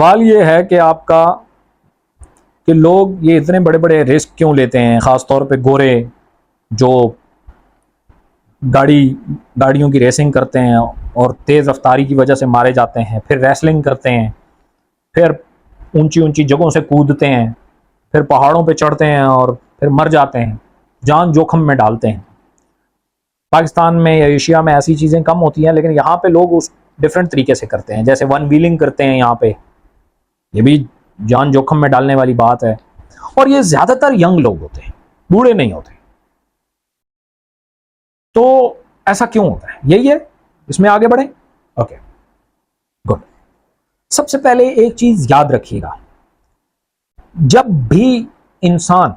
सवाल ये है कि आपका कि लोग ये इतने बड़े बड़े रिस्क क्यों लेते हैं, ख़ास तौर पे गोरे जो गाड़ियों की रेसिंग करते हैं और तेज़ रफ्तारी की वजह से मारे जाते हैं, फिर रेसलिंग करते हैं, फिर ऊंची ऊंची जगहों से कूदते हैं, फिर पहाड़ों पे चढ़ते हैं और फिर मर जाते हैं, जान जोखम में डालते हैं। पाकिस्तान में या एशिया में ऐसी चीज़ें कम होती हैं, लेकिन यहाँ पे लोग उस डिफरेंट तरीके से करते हैं। जैसे वन व्हीलिंग करते हैं यहाँ पे, ये भी जान जोखम में डालने वाली बात है। और ये ज़्यादातर यंग लोग होते हैं, बूढ़े नहीं होते। तो ऐसा क्यों होता है, यही है, इसमें आगे बढ़े। Okay, good. सबसे पहले एक चीज याद रखिएगा, जब भी इंसान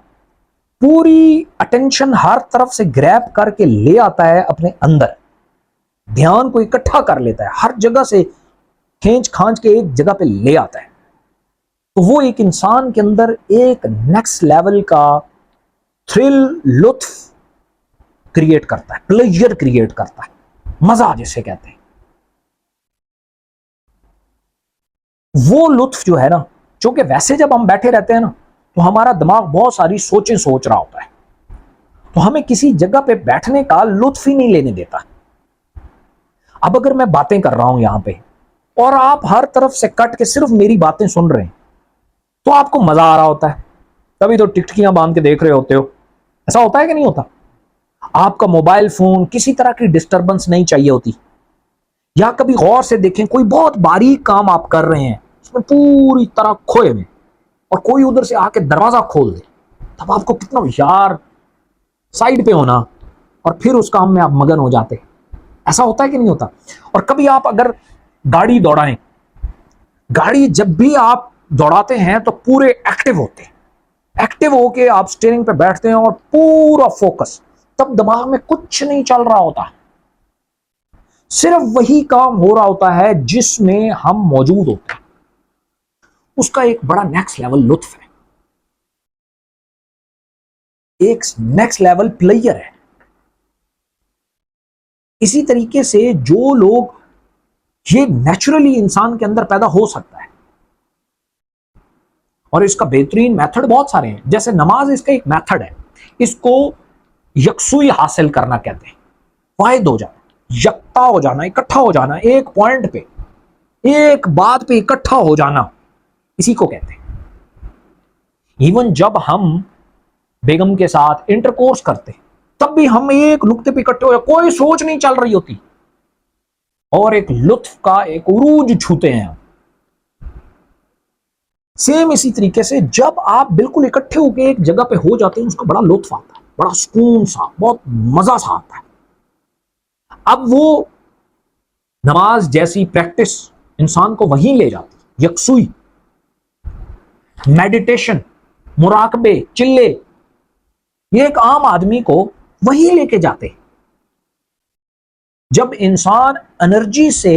पूरी अटेंशन हर तरफ से ग्रैब करके ले आता है, अपने अंदर ध्यान को इकट्ठा कर लेता है, हर जगह से खींच खांच के एक जगह पे ले आता है, तो वो एक इंसान के अंदर एक नेक्स्ट लेवल का थ्रिल, लुत्फ क्रिएट करता है, प्लेजर क्रिएट करता है, मजा जिसे कहते हैं। वो लुत्फ जो है ना, क्योंकि वैसे जब हम बैठे रहते हैं ना, तो हमारा दिमाग बहुत सारी सोचें सोच रहा होता है, तो हमें किसी जगह पे बैठने का लुत्फ ही नहीं लेने देता। अब अगर मैं बातें कर रहा हूं यहां पे और आप हर तरफ से कट के सिर्फ मेरी बातें सुन रहे हैं, तो आपको मजा आ रहा होता है, तभी तो टिकटिकियां बांध के देख रहे होते हो। ऐसा होता है कि नहीं होता? आपका मोबाइल फोन किसी तरह की डिस्टरबेंस नहीं चाहिए होती। या कभी गौर से देखें, कोई बहुत बारीक काम आप कर रहे हैं, उसमें पूरी तरह खोए हुए, और कोई उधर से आके दरवाजा खोल दे, तब आपको कितना यार साइड पे होना, और फिर उस काम में आप मगन हो जाते। ऐसा होता है कि नहीं होता? और कभी आप अगर गाड़ी दौड़ाएं, गाड़ी जब भी आप दौड़ाते हैं तो पूरे एक्टिव होते हैं, एक्टिव होके आप स्टीयरिंग पे बैठते हैं और पूरा फोकस, तब दिमाग में कुछ नहीं चल रहा होता, सिर्फ वही काम हो रहा होता है जिसमें हम मौजूद होते हैं। उसका एक बड़ा नेक्स्ट लेवल लुत्फ है, एक नेक्स्ट लेवल प्लेयर है। इसी तरीके से जो लोग, ये नेचुरली इंसान के अंदर पैदा हो सकता है, और इसका बेहतरीन मेथड बहुत सारे हैं। जैसे नमाज इसका एक मेथड है, इसको यकसुई हासिल करना कहते हैं, वाहिद हो जाना, यकता हो जाना, इकट्ठा हो जाना, एक पॉइंट पे, एक बात पे इकट्ठा हो जाना, इसी को कहते हैं। इवन जब हम बेगम के साथ इंटरकोर्स करते हैं, तब भी हम एक नुक्ते पे इकट्ठे हो, कोई सोच नहीं चल रही होती, और एक लुत्फ का एक उरूज छूते हैं। सेम इसी तरीके से जब आप बिल्कुल इकट्ठे होकर एक जगह पे हो जाते हैं, उसका बड़ा लुत्फ आता है, बड़ा सुकून सा, बहुत मजा सा आता है। अब वो नमाज जैसी प्रैक्टिस इंसान को वहीं ले जाती, यकसुई, मेडिटेशन, मुराकबे, चिल्ले, ये एक आम आदमी को वहीं लेके जाते हैं। जब इंसान एनर्जी से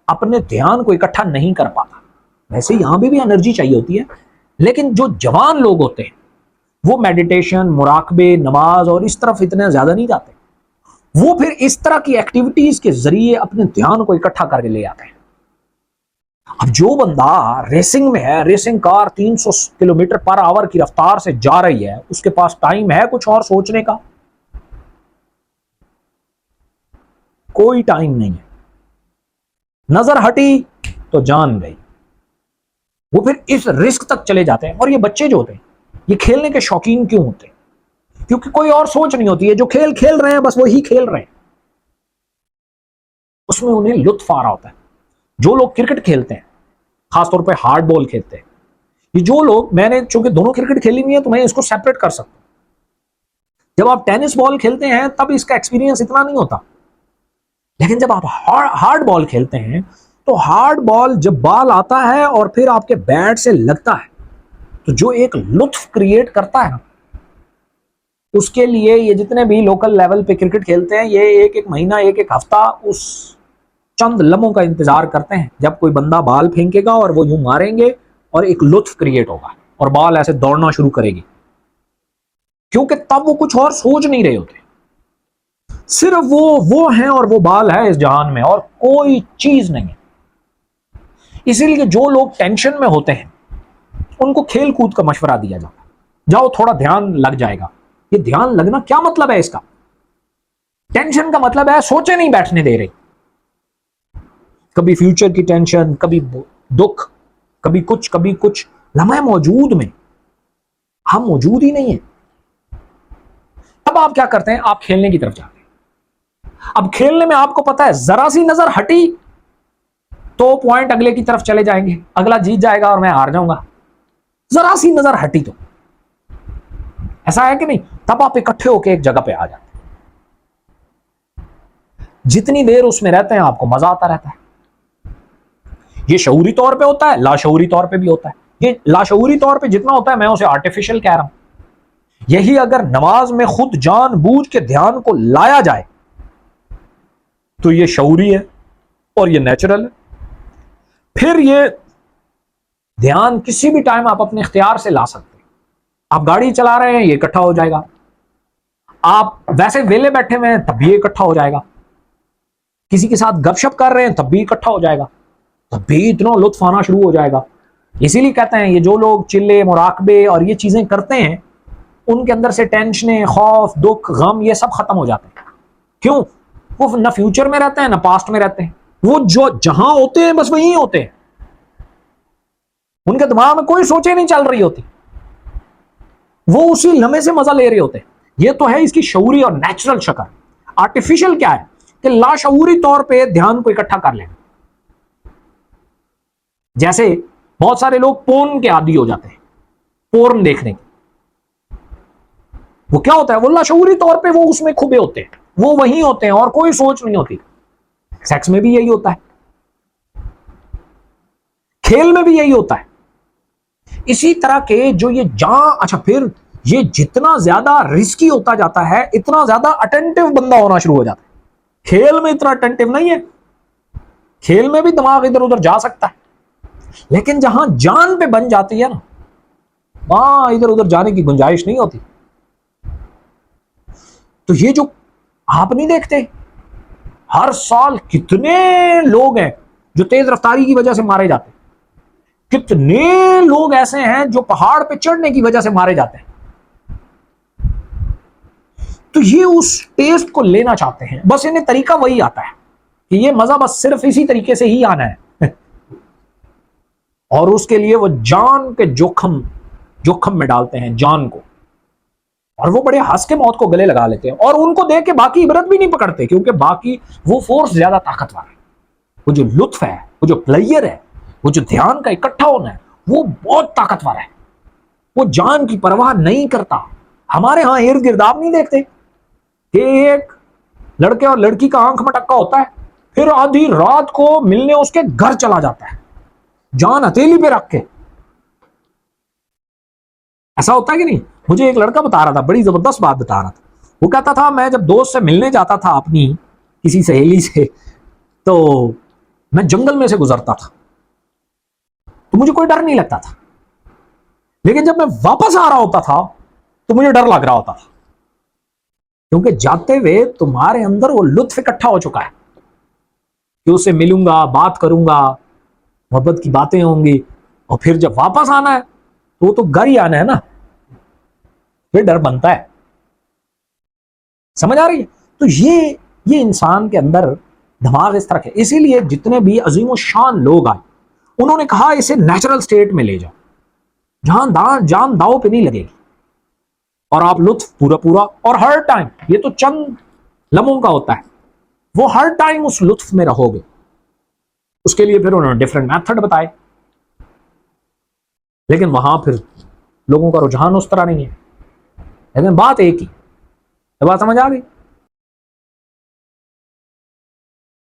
अपने ध्यान को इकट्ठा नहीं कर पाता, वैसे यहां भी एनर्जी चाहिए होती है, लेकिन जो जवान लोग होते हैं वो मेडिटेशन, मुराकबे, नमाज और इस तरफ इतने ज्यादा नहीं जाते, वो फिर इस तरह की एक्टिविटीज के जरिए अपने ध्यान को इकट्ठा करके ले आते हैं। अब जो बंदा रेसिंग में है, racing car 300 kilometre per hour की रफ्तार से जा रही है, उसके पास टाइम है कुछ और सोचने का? कोई टाइम नहीं है। नजर हटी तो जान गई। वो फिर इस रिस्क तक चले जाते हैं। और ये बच्चे जो होते हैं, ये खेलने के शौकीन क्यों होते हैं? क्योंकि कोई और सोच नहीं होती है, जो खेल खेल रहे हैं बस वही खेल रहे हैं, उसमें उन्हें लुत्फ आ रहा होता है। जो लोग क्रिकेट खेलते हैं, खासतौर पे हार्ड बॉल खेलते हैं, ये जो लोग, मैंने चूंकि दोनों क्रिकेट खेली हुई है तो मैं इसको सेपरेट कर सकता हूं। जब आप टेनिस बॉल खेलते हैं तब इसका एक्सपीरियंस इतना नहीं होता, लेकिन जब आप हार्ड बॉल खेलते हैं, तो हार्ड बॉल जब बॉल आता है और फिर आपके बैट से लगता है, तो जो एक लुत्फ क्रिएट करता है ना, उसके लिए ये जितने भी लोकल लेवल पे क्रिकेट खेलते हैं, ये एक एक महीना, एक एक हफ्ता उस चंद लम्हों का इंतजार करते हैं, जब कोई बंदा बॉल फेंकेगा और वो यूं मारेंगे और एक लुत्फ क्रिएट होगा और बॉल ऐसे दौड़ना शुरू करेगी, क्योंकि तब वो कुछ और सोच नहीं रहे होते, सिर्फ वो हैं और वो बॉल है इस जहान में, और कोई चीज नहीं है। इसीलिए जो लोग टेंशन में होते हैं उनको खेल कूद का मशवरा दिया जाता है, जाओ थोड़ा ध्यान लग जाएगा। ये ध्यान लगना क्या मतलब है इसका? टेंशन का मतलब है सोचे नहीं बैठने दे रही। कभी फ्यूचर की टेंशन, कभी दुख, कभी कुछ लम्हे मौजूद में हम मौजूद ही नहीं है। अब आप क्या करते हैं? आप खेलने की तरफ जाते हैं। अब खेलने में आपको पता है जरा सी नजर हटी तो पॉइंट अगले की तरफ चले जाएंगे, अगला जीत जाएगा और मैं हार जाऊंगा। जरा सी नजर हटी तो ऐसा है कि नहीं? तब आप इकट्ठे होकर एक जगह पे आ जाते हैं। जितनी देर उसमें रहते हैं आपको मजा आता रहता है। ये शऊरी तौर पे होता है, लाशऊरी तौर पे भी होता है। ये लाशऊरी तौर पे जितना होता है मैं उसे आर्टिफिशियल कह रहा हूं। यही अगर नमाज में खुद जानबूझ के ध्यान को लाया जाए तो ये शऊरी है और ये नेचुरल है। फिर ये ध्यान किसी भी टाइम आप अपने इख्तियार से ला सकते हैं। आप गाड़ी चला रहे हैं, ये इकट्ठा हो जाएगा। आप वैसे वेले बैठे हुए हैं तब भी इकट्ठा हो जाएगा। किसी के साथ गपशप कर रहे हैं तब भी इकट्ठा हो जाएगा। तब भी इतना लुत्फ आना शुरू हो जाएगा। इसीलिए कहते हैं ये जो लोग चिल्ले, मुराकबे और ये चीजें करते हैं उनके अंदर से टेंशन, खौफ, दुख, गम ये सब खत्म हो जाते हैं। क्यों? वो ना फ्यूचर में रहते हैं ना पास्ट में रहते हैं। वो जो जहां होते हैं बस वहीं होते हैं। उनके दिमाग में कोई सोचे नहीं चल रही होती, वो उसी लम्हे से मजा ले रहे होते हैं। ये तो है इसकी शऊरी और नेचुरल शक्ल। आर्टिफिशियल क्या है कि लाशऊरी तौर पे ध्यान को इकट्ठा कर लेना। जैसे बहुत सारे लोग पोर्न के आदी हो जाते हैं, पोर्न देखने के। वो क्या होता है? वो लाशऊरी तौर पे वो उसमें खुबे होते हैं, वो वहीं होते हैं और कोई सोच नहीं होती। सेक्स में भी यही होता है, खेल में भी यही होता है। इसी तरह के जो ये अच्छा, फिर ये जितना ज्यादा रिस्की होता जाता है इतना ज्यादा अटेंटिव बंदा होना शुरू हो जाता है। खेल में इतना अटेंटिव नहीं है। खेल में भी दिमाग इधर उधर जा सकता है, लेकिन जहां जान पे बन जाती है ना, वहां इधर उधर जाने की गुंजाइश नहीं होती। तो ये जो आप नहीं देखते, हर साल कितने लोग हैं जो तेज रफ्तारी की वजह से मारे जाते हैं। कितने लोग ऐसे हैं जो पहाड़ पे चढ़ने की वजह से मारे जाते हैं। तो ये उस टेस्ट को लेना चाहते हैं, बस इन्हें तरीका वही आता है कि ये मजा बस सिर्फ इसी तरीके से ही आना है। और उसके लिए वो जान के जोखम में डालते हैं जान को, और वो बड़े हंस के मौत को गले लगा लेते हैं। और उनको देख के बाकी इबरत भी नहीं पकड़ते, क्योंकि बाकी वो फोर्स ज्यादा ताकतवर है। वो जो लुत्फ है, वो जो प्लेयर है, वो जो ध्यान का इकट्ठा होना है, वो बहुत ताकतवर है। वो जान की परवाह नहीं करता। हमारे यहां इर्द गिर्द आप नहीं देखते कि एक लड़के और लड़की का आंख मटक्का होता है, फिर आधी रात को मिलने उसके घर चला जाता है, जान हथेली पे रख के। ऐसा होता है कि नहीं? मुझे एक लड़का बता रहा था, बड़ी जबरदस्त बात बता रहा था। वो कहता था मैं जब दोस्त से मिलने जाता था अपनी किसी सहेली से, तो मैं जंगल में से गुजरता था तो मुझे कोई डर नहीं लगता था, लेकिन जब मैं वापस आ रहा होता था तो मुझे डर लग रहा होता था, क्योंकि जाते हुए तुम्हारे अंदर वो लुत्फ इकट्ठा हो चुका है कि उससे मिलूंगा, बात करूंगा, मोहब्बत की बातें होंगी, और फिर जब वापस आना है तो वो तो घर ही आना है ना, फिर डर बनता है। समझ आ रही है? तो ये इंसान के अंदर दिमाग इस तरह है। इसीलिए जितने भी अजीम शान लोग आए उन्होंने कहा इसे नेचुरल स्टेट में ले जाओ, जहां जान दाव पे नहीं लगेगी और आप लुत्फ पूरा और हर टाइम, ये तो चंद लम्हों का होता है, वो हर टाइम उस लुत्फ में रहोगे। उसके लिए फिर उन्होंने डिफरेंट मेथड बताए, लेकिन वहां फिर लोगों का रुझान उस तरह नहीं है। लेकिन बात एक ही, बात समझ आ गई?